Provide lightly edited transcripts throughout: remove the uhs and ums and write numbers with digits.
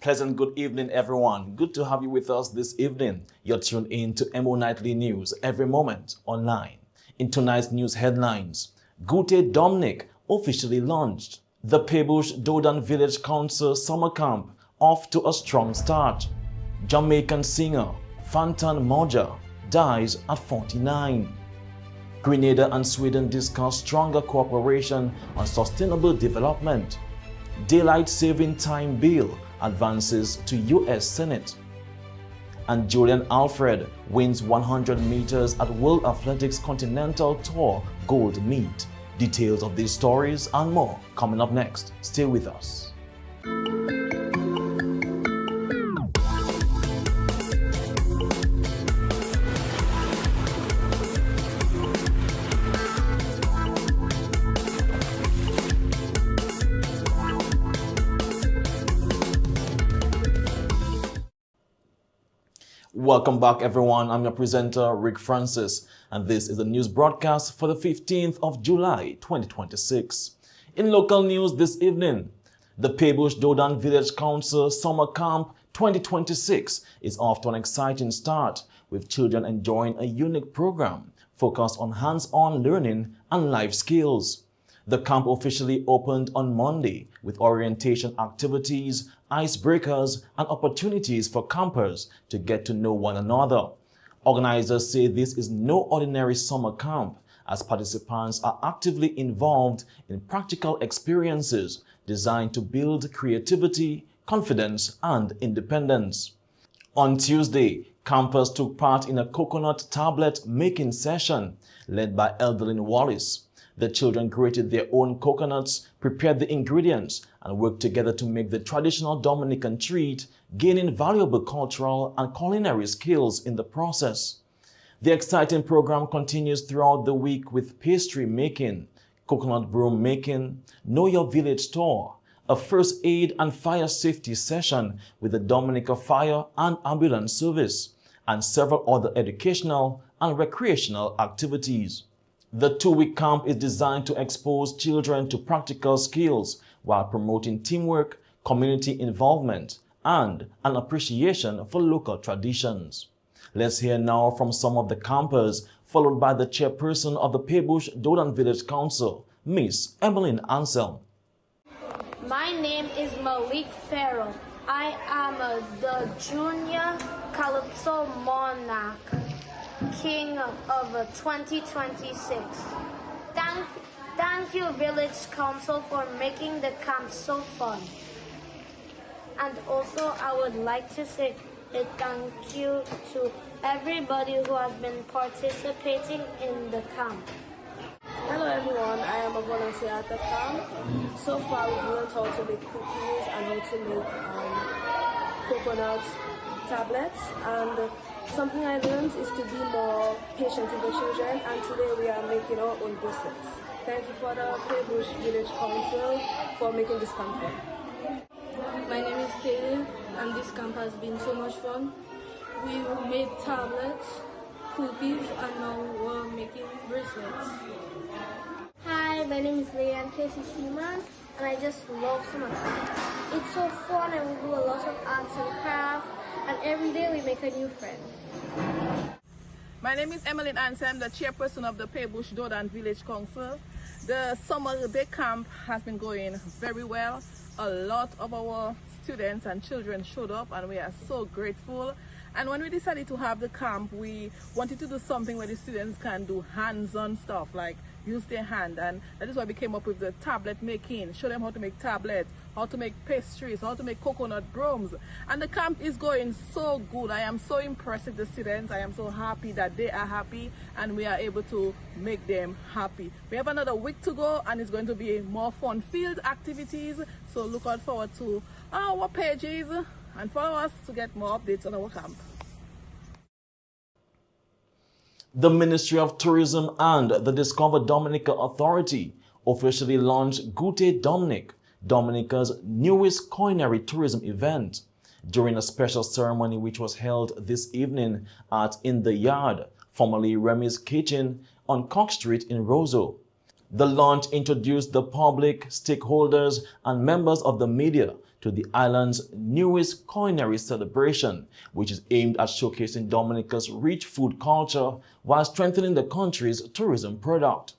Pleasant good evening, everyone. Good to have you with us this evening. You're tuned in to EmoNews every moment online. In tonight's news headlines, Gute Dominic officially launched. The Pebush Dodan Village Council Summer Camp off to a strong start. Jamaican singer Fantan Moja dies at 49. Grenada and Sweden discuss stronger cooperation on sustainable development. Daylight saving time bill advances to U.S. Senate. And Julian Alfred wins 100 meters at World Athletics Continental Tour gold meet. Details of these stories and more coming up next. Stay with us. Welcome back, everyone. I'm your presenter, Rick Francis, and this is the news broadcast for the 15th of July, 2026. In local news this evening, the Pebush Dodan Village Council Summer Camp 2026 is off to an exciting start, with children enjoying a unique program focused on hands-on learning and life skills. The camp officially opened on Monday with orientation activities, icebreakers, and opportunities for campers to get to know one another. Organizers say this is no ordinary summer camp, as participants are actively involved in practical experiences designed to build creativity, confidence, and independence. On Tuesday, campers took part in a coconut tablet making session led by Elderlin Wallace. The children created their own coconuts, prepared the ingredients, and worked together to make the traditional Dominican treat, gaining valuable cultural and culinary skills in the process. The exciting program continues throughout the week with pastry making, coconut broom making, Know Your Village tour, a first aid and fire safety session with the Dominica Fire and Ambulance Service, and several other educational and recreational activities. The two-week camp is designed to expose children to practical skills while promoting teamwork, community involvement, and an appreciation for local traditions. Let's hear now from some of the campers, followed by the chairperson of the Pebush Dodan Village Council, Miss Emmeline Anselm. My name is Malik Farrell. I am the Junior Calypso Monarch, King of 2026. Thank you, Village Council, for making the camp so fun. And also, I would like to say thank you to everybody who has been participating in the camp. Hello everyone, I am a volunteer at the camp. So far we've learned how to make cookies and how to make coconut tablets, and something I learned is to be more patient with the children, and today we are making our own bracelets. Thank you for the Pebush Village Council for making this camp fun. My name is Kaylin, and this camp has been so much fun. We made tablets, cookies, and now we're making bracelets. Hi, my name is Leanne Casey Seaman, and I just love summer camp. It's so fun, and we do a lot of arts and crafts, and every day we make a new friend. My name is Emily Anselm, the chairperson of the Pebush Dodan Village Council. The summer day camp has been going very well. A lot of our students and children showed up, and we are so grateful. And when we decided to have the camp, we wanted to do something where the students can do hands-on stuff, like use their hand. And that is why we came up with the tablet making, show them how to make tablets, how to make pastries, how to make coconut brooms. And the camp is going so good. I am so impressed with the students. I am so happy that they are happy and we are able to make them happy. We have another week to go and it's going to be more fun-filled activities. So look out forward to our pages and follow us to get more updates on our camp. The Ministry of Tourism and the Discover Dominica Authority officially launched Goûter Dominic, Dominica's newest culinary tourism event, during a special ceremony which was held this evening at In the Yard, formerly Remy's Kitchen, on Cock Street in Roseau. The launch introduced the public, stakeholders, and members of the media to the island's newest culinary celebration, which is aimed at showcasing Dominica's rich food culture while strengthening the country's tourism product.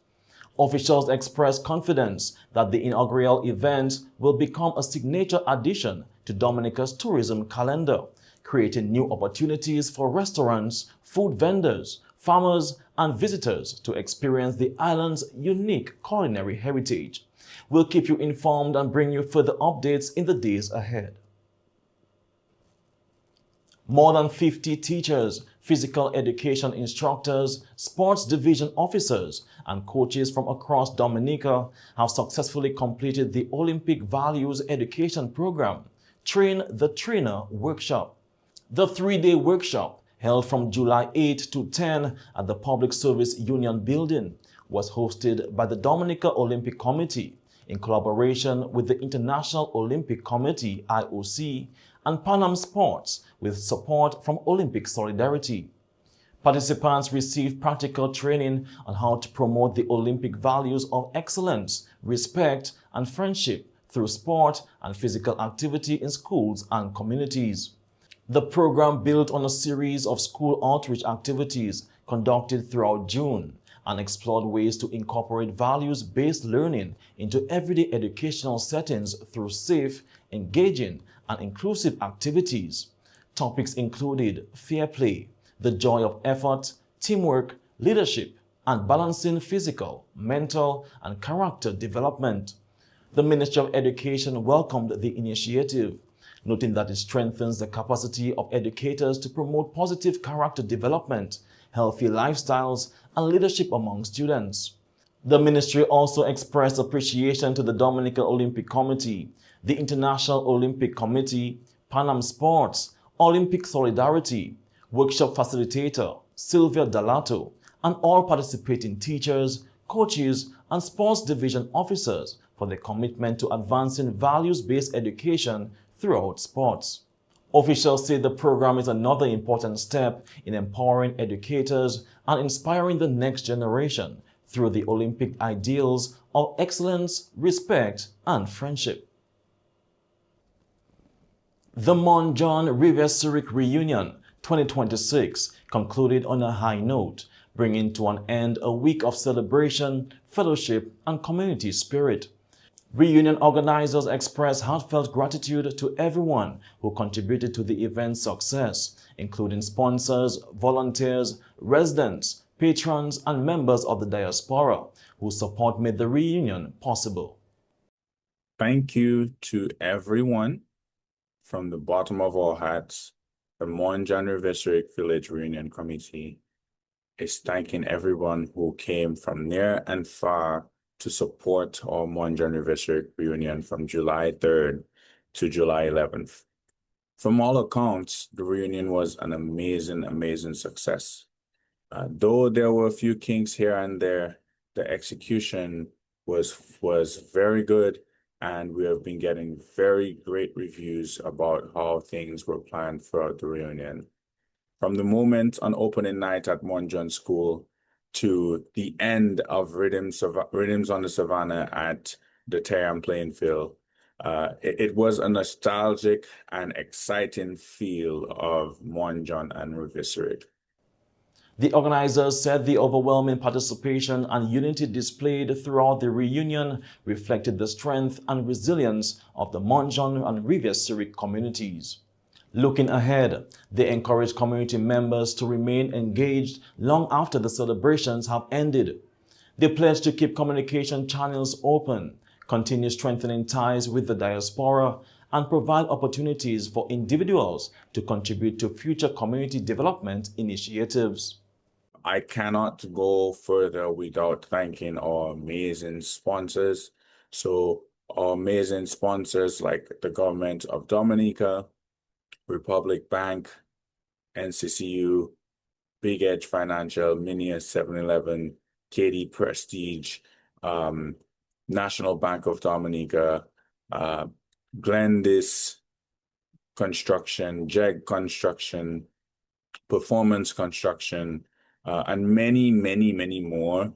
Officials expressed confidence that the inaugural event will become a signature addition to Dominica's tourism calendar, creating new opportunities for restaurants, food vendors, farmers, and visitors to experience the island's unique culinary heritage. We'll keep you informed and bring you further updates in the days ahead. More than 50 teachers, physical education instructors, sports division officers, and coaches from across Dominica have successfully completed the Olympic Values Education Program, Train the Trainer Workshop. The three-day workshop, held from July 8 to 10 at the Public Service Union Building, was hosted by the Dominica Olympic Committee in collaboration with the International Olympic Committee, IOC, and Pan Am Sports with support from Olympic Solidarity. Participants received practical training on how to promote the Olympic values of excellence, respect, and friendship through sport and physical activity in schools and communities. The program built on a series of school outreach activities conducted throughout June and explored ways to incorporate values-based learning into everyday educational settings through safe, engaging, and inclusive activities. Topics included fair play, the joy of effort, teamwork, leadership, and balancing physical, mental, and character development. The Ministry of Education welcomed the initiative, noting that it strengthens the capacity of educators to promote positive character development, healthy lifestyles, and leadership among students. The ministry also expressed appreciation to the Dominica Olympic Committee, the International Olympic Committee, Pan Am Sports, Olympic Solidarity, workshop facilitator Sylvia Dalato, and all participating teachers, coaches, and sports division officers for their commitment to advancing values-based education throughout sports. Officials say the program is another important step in empowering educators and inspiring the next generation through the Olympic ideals of excellence, respect, and friendship. The Mon John River Zurich Reunion 2026 concluded on a high note, bringing to an end a week of celebration, fellowship, and community spirit. Reunion organizers express heartfelt gratitude to everyone who contributed to the event's success, including sponsors, volunteers, residents, patrons, and members of the diaspora, whose support made the reunion possible. Thank you to everyone from the bottom of our hearts. The Mon John River Zurich Village Reunion Committee is thanking everyone who came from near and far to support our Mon John River Zurich reunion from July 3rd to July 11th. From all accounts, the reunion was an amazing success. Though there were a few kinks here and there, the execution was very good, and we have been getting very great reviews about how things were planned throughout the reunion. From the moment on opening night at Mon John School to the end of Rhythms on the Savannah at the Terram playing field, it was a nostalgic and exciting feel of Mon John and River Zurich. The organizers said the overwhelming participation and unity displayed throughout the reunion reflected the strength and resilience of the Mon John and River Zurich communities. Looking ahead, they encourage community members to remain engaged long after the celebrations have ended. They pledge to keep communication channels open, continue strengthening ties with the diaspora, and provide opportunities for individuals to contribute to future community development initiatives. I cannot go further without thanking our amazing sponsors. So our amazing sponsors like the government of Dominica, Republic Bank, NCCU, Big Edge Financial, Minia 7-Eleven, KD Prestige, National Bank of Dominica, Glendis Construction, JEG Construction, Performance Construction, and many, many, many more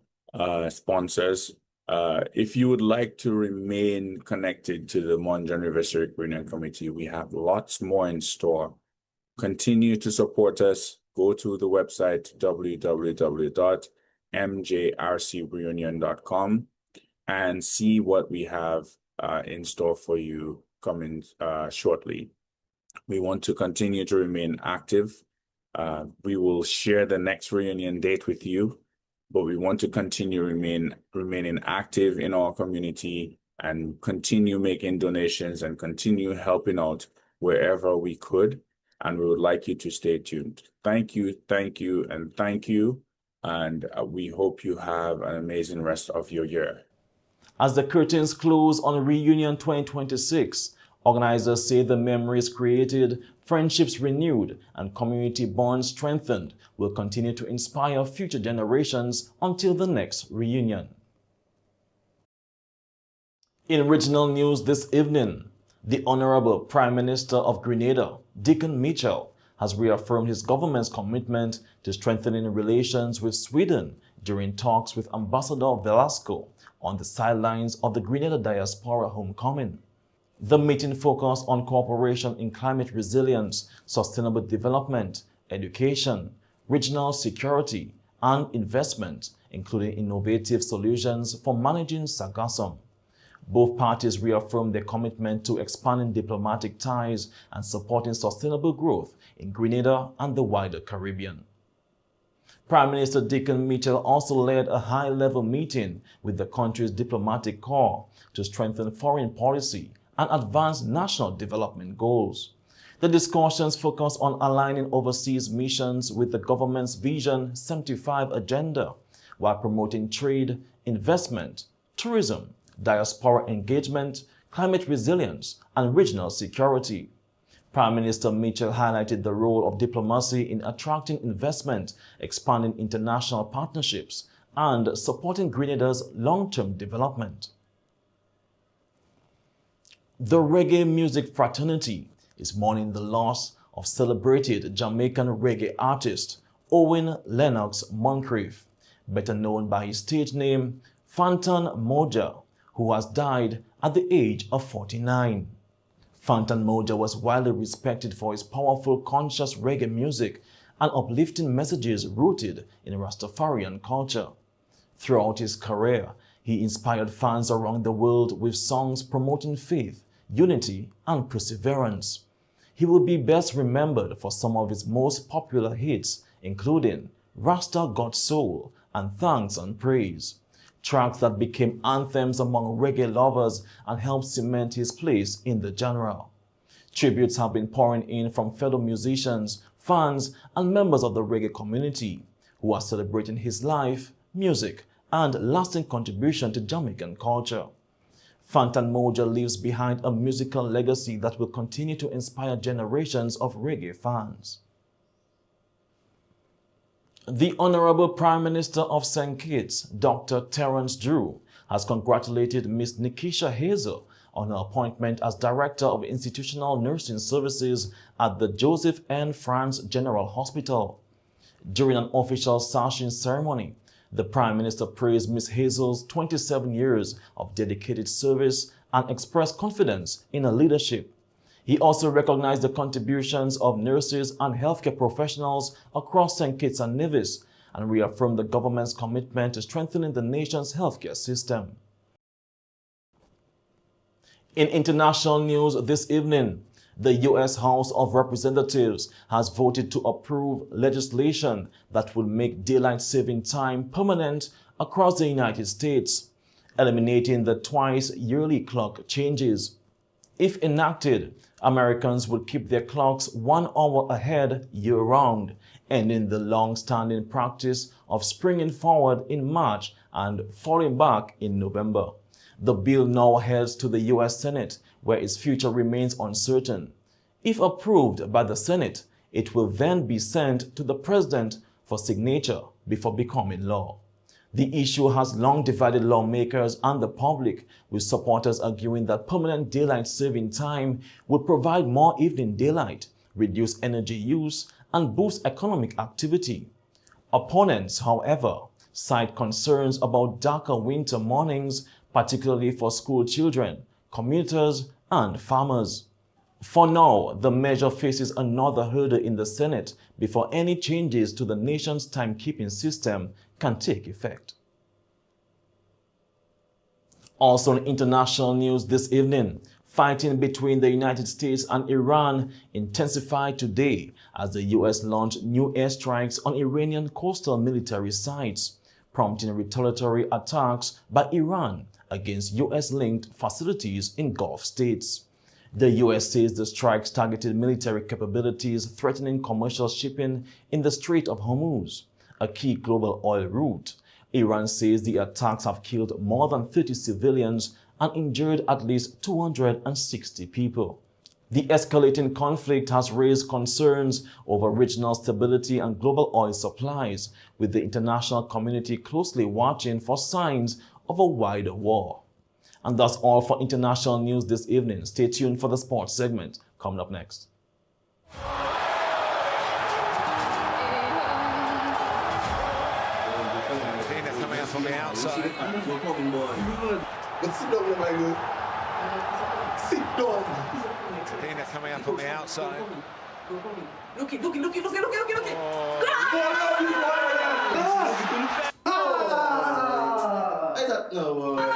sponsors. If you would like to remain connected to the Monjan Anniversary Reunion Committee, we have lots more in store. Continue to support us. Go to the website www.mjrcreunion.com and see what we have in store for you coming shortly. We want to continue to remain active. We will share the next reunion date with you, but we want to continue remaining active in our community and continue making donations and continue helping out wherever we could. And we would like you to stay tuned. Thank you, and thank you. And we hope you have an amazing rest of your year. As the curtains close on Reunion 2026, organizers say the memories created, friendships renewed, and community bonds strengthened will continue to inspire future generations until the next reunion. In regional news this evening, the Honorable Prime Minister of Grenada, Dickon Mitchell, has reaffirmed his government's commitment to strengthening relations with Sweden during talks with Ambassador Velasco on the sidelines of the Grenada Diaspora Homecoming. The meeting focused on cooperation in climate resilience, sustainable development, education, regional security, and investment, including innovative solutions for managing sargassum. Both parties reaffirmed their commitment to expanding diplomatic ties and supporting sustainable growth in Grenada and the wider Caribbean. Prime Minister Dickon Mitchell also led a high-level meeting with the country's diplomatic corps to strengthen foreign policy and advance national development goals. The discussions focused on aligning overseas missions with the government's Vision 75 agenda, while promoting trade, investment, tourism, diaspora engagement, climate resilience, and regional security. Prime Minister Mitchell highlighted the role of diplomacy in attracting investment, expanding international partnerships, and supporting Grenada's long-term development. The reggae music fraternity is mourning the loss of celebrated Jamaican reggae artist Owen Lennox Moncrief, better known by his stage name Fantan Moja, who has died at the age of 49. Fantan Moja was widely respected for his powerful conscious reggae music and uplifting messages rooted in Rastafarian culture. Throughout his career, he inspired fans around the world with songs promoting faith, unity, and perseverance. He will be best remembered for some of his most popular hits, including Rasta Got Soul and Thanks and Praise, tracks that became anthems among reggae lovers and helped cement his place in the genre. Tributes have been pouring in from fellow musicians, fans, and members of the reggae community who are celebrating his life, music, and lasting contribution to Jamaican culture. Fantan Moja leaves behind a musical legacy that will continue to inspire generations of reggae fans. The Honorable Prime Minister of St. Kitts, Dr. Terence Drew, has congratulated Ms. Nikisha Hazel on her appointment as Director of Institutional Nursing Services at the Joseph N. France General Hospital. During an official sashing ceremony, the Prime Minister praised Ms. Hazel's 27 years of dedicated service and expressed confidence in her leadership. He also recognized the contributions of nurses and healthcare professionals across St. Kitts and Nevis and reaffirmed the government's commitment to strengthening the nation's healthcare system. In international news this evening, The U.S. House of Representatives has voted to approve legislation that will make daylight saving time permanent across the United States, eliminating the twice-yearly clock changes. If enacted, Americans would keep their clocks 1 hour ahead year-round, ending the long-standing practice of springing forward in March and falling back in November. The bill now heads to the U.S. Senate, where its future remains uncertain. If approved by the Senate, it will then be sent to the President for signature before becoming law. The issue has long divided lawmakers and the public, with supporters arguing that permanent daylight saving time would provide more evening daylight, reduce energy use, and boost economic activity. Opponents, however, cite concerns about darker winter mornings, particularly for school children, commuters, and farmers. For now, the measure faces another hurdle in the Senate before any changes to the nation's timekeeping system can take effect. Also in international news this evening, fighting between the United States and Iran intensified today as the U.S. launched new airstrikes on Iranian coastal military sites, prompting retaliatory attacks by Iran against U.S.-linked facilities in Gulf states. The U.S. says the strikes targeted military capabilities threatening commercial shipping in the Strait of Hormuz, a key global oil route. Iran says the attacks have killed more than 30 civilians and injured at least 260 people. The escalating conflict has raised concerns over regional stability and global oil supplies, with the international community closely watching for signs of a wider war. And that's all for international news this evening. Stay tuned for the sports segment coming up next. Coming up on the outside. But sit down, my girl. Sit down. Dina coming up on the outside. Look it. I don't know.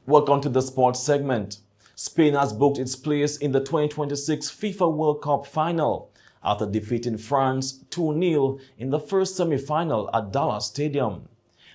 Welcome to the sports segment. Spain has booked its place in the 2026 FIFA World Cup final after defeating France 2-0 in the first semi-final at Dallas Stadium.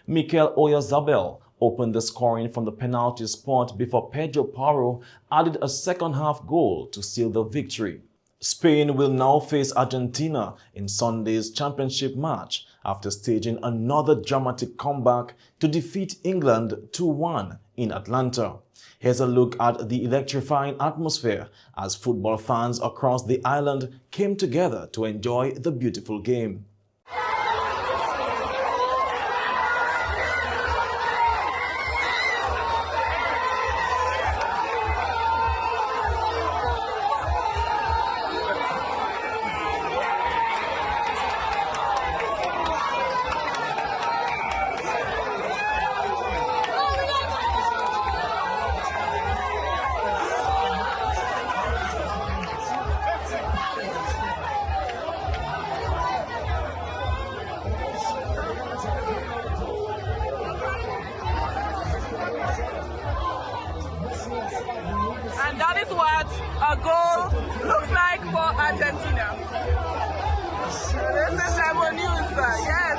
Mikel Oyarzabal opened the scoring from the penalty spot before Pedro Porro added a second-half goal to seal the victory. Spain will now face Argentina in Sunday's championship match after staging another dramatic comeback to defeat England 2-1 in Atlanta. Here's a look at the electrifying atmosphere as football fans across the island came together to enjoy the beautiful game. And that is what a goal looks like for Argentina. This is EmoNews, yes.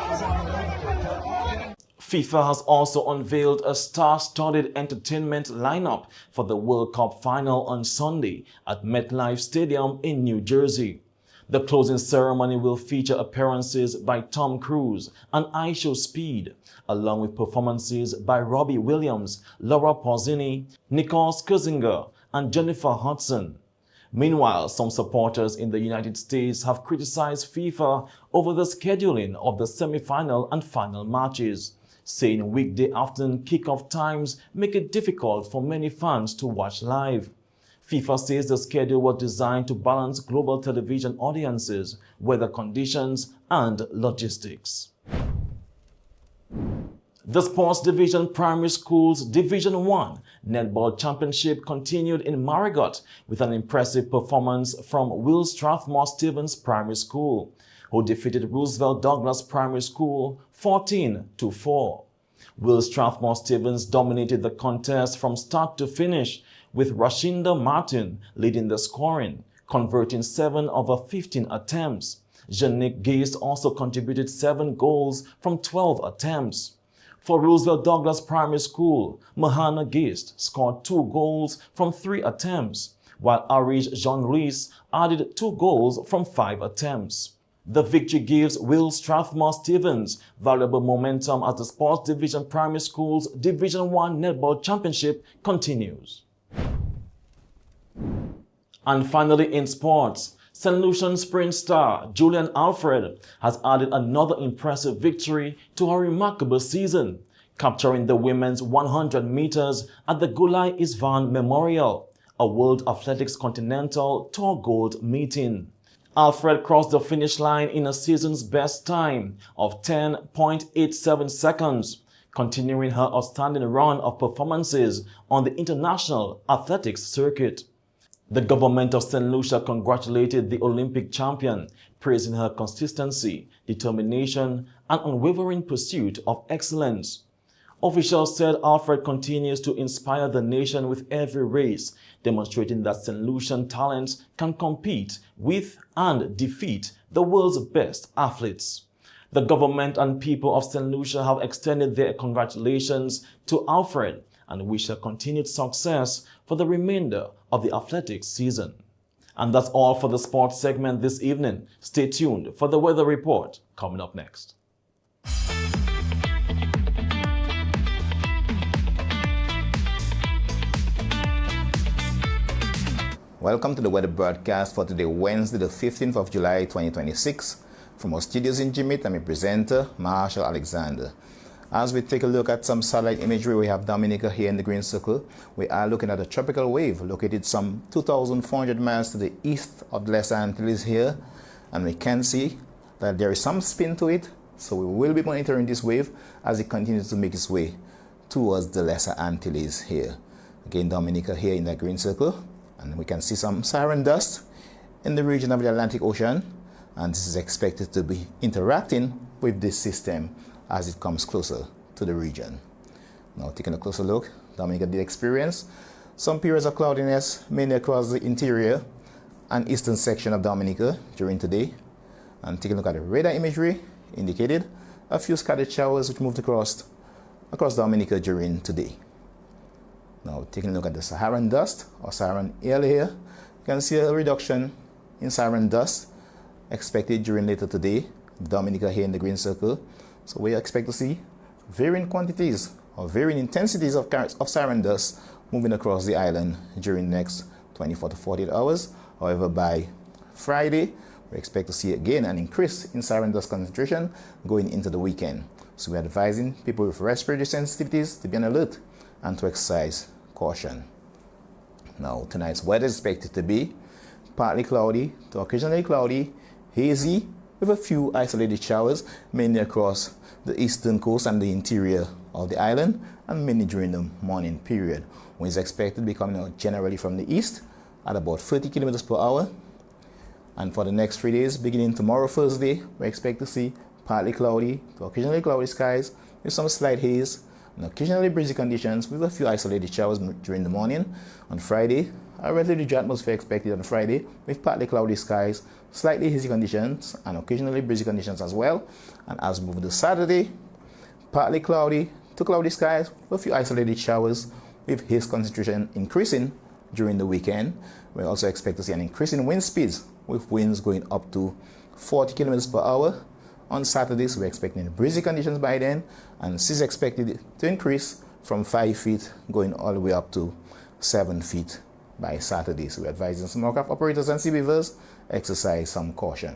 FIFA has also unveiled a star-studded entertainment lineup for the World Cup final on Sunday at MetLife Stadium in New Jersey. The closing ceremony will feature appearances by Tom Cruise and IShowSpeed, along with performances by Robbie Williams, Laura Pausini, Nicole Scherzinger, and Jennifer Hudson. Meanwhile, some supporters in the United States have criticized FIFA over the scheduling of the semi-final and final matches, saying weekday afternoon kickoff times make it difficult for many fans to watch live. FIFA says the schedule was designed to balance global television audiences, weather conditions, and logistics. The Sports Division Primary Schools Division 1 Netball Championship continued in Marigot with an impressive performance from Will Strathmore Stevens Primary School, who defeated Roosevelt Douglas Primary School 14-4. Will Strathmore Stevens dominated the contest from start to finish, with Rashinda Martin leading the scoring, converting 7 over 15 attempts. Janique Geist also contributed 7 goals from 12 attempts. For Roosevelt Douglas Primary School, Mahana Geist scored 2 goals from 3 attempts, while Arish Jean-Louis added 2 goals from 5 attempts. The victory gives Will Strathmore Stevens valuable momentum as the Sports Division Primary Schools Division 1 Netball Championship continues. And finally in sports, St. Lucian sprint star Julian Alfred has added another impressive victory to her remarkable season, capturing the women's 100 meters at the Gulai Isvan Memorial, a World Athletics Continental Tour Gold meeting. Alfred crossed the finish line in a season's best time of 10.87 seconds, continuing her outstanding run of performances on the international athletics circuit. The government of St. Lucia congratulated the Olympic champion, praising her consistency, determination, and unwavering pursuit of excellence. Officials said Alfred continues to inspire the nation with every race, demonstrating that St. Lucian talents can compete with and defeat the world's best athletes. The government and people of St. Lucia have extended their congratulations to Alfred and wish her continued success for the remainder of the athletics season. And that's all for the sports segment this evening. Stay tuned for the weather report coming up next. Welcome to the weather broadcast for today, Wednesday, the 15th of July, 2026. From our studios in Jimit, I'm your presenter, Marshall Alexander. As we take a look at some satellite imagery, we have Dominica here in the green circle. We are looking at a tropical wave located some 2,400 miles to the east of the Lesser Antilles here. And we can see that there is some spin to it, so we will be monitoring this wave as it continues to make its way towards the Lesser Antilles here. Again, Dominica here in the green circle. And we can see some siren dust in the region of the Atlantic Ocean. And this is expected to be interacting with this system as it comes closer to the region. Now taking a closer look, Dominica did experience some periods of cloudiness mainly across the interior and eastern section of Dominica during today. And taking a look at the radar imagery, indicated a few scattered showers which moved across Dominica during today. Now taking a look at the Saharan dust or Saharan air here, you can see a reduction in Saharan dust expected during later today, Dominica here in the green circle. So we expect to see varying quantities or varying intensities of Saharan dust moving across the island during the next 24 to 48 hours. However, by Friday, we expect to see again an increase in Saharan dust concentration going into the weekend. So we're advising people with respiratory sensitivities to be on alert and to exercise caution. Now, tonight's weather is expected to be partly cloudy to occasionally cloudy, hazy, with a few isolated showers, mainly across the eastern coast and the interior of the island, and mainly during the morning period. Wind is expected to be coming out generally from the east at about 30 kilometers per hour. And for the next 3 days, beginning tomorrow, Thursday, we expect to see partly cloudy to occasionally cloudy skies with some slight haze and occasionally breezy conditions with a few isolated showers during the morning. On Friday, a relatively dry atmosphere expected on Friday with partly cloudy skies, slightly hazy conditions, and occasionally breezy conditions as well. And as we move to Saturday, partly cloudy to cloudy skies with a few isolated showers with haze concentration increasing during the weekend. We also expect to see an increase in wind speeds with winds going up to 40 kilometers per hour. On Saturdays, we're expecting breezy conditions by then, and seas expected to increase from 5 feet going all the way up to 7 feet by Saturday. So we're advising small craft operators and sea weavers exercise some caution.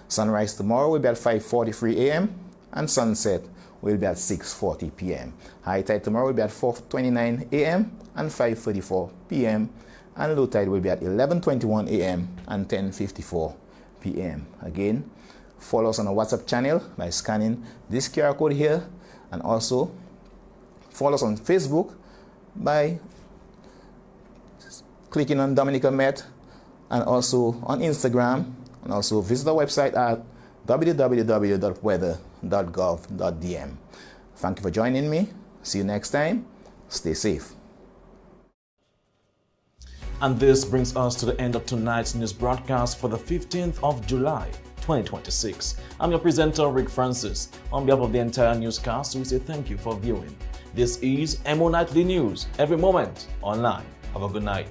Sunrise tomorrow will be at 5:43 a.m. and sunset will be at 6:40 p.m. High tide tomorrow will be at 4:29 a.m. and 5:34 p.m. and low tide will be at 11:21 a.m. and 10:54 p.m. Again, follow us on our WhatsApp channel by scanning this QR code here, and also follow us on Facebook by clicking on Dominica Met, and also on Instagram, and also visit our website at www.weather.gov.dm. Thank you for joining me. See you next time. Stay safe. And this brings us to the end of tonight's news broadcast for the 15th of July, 2026. I'm your presenter, Rick Francis. On behalf of the entire newscast, we say thank you for viewing. This is EmoNightly News, every moment online. Have a good night.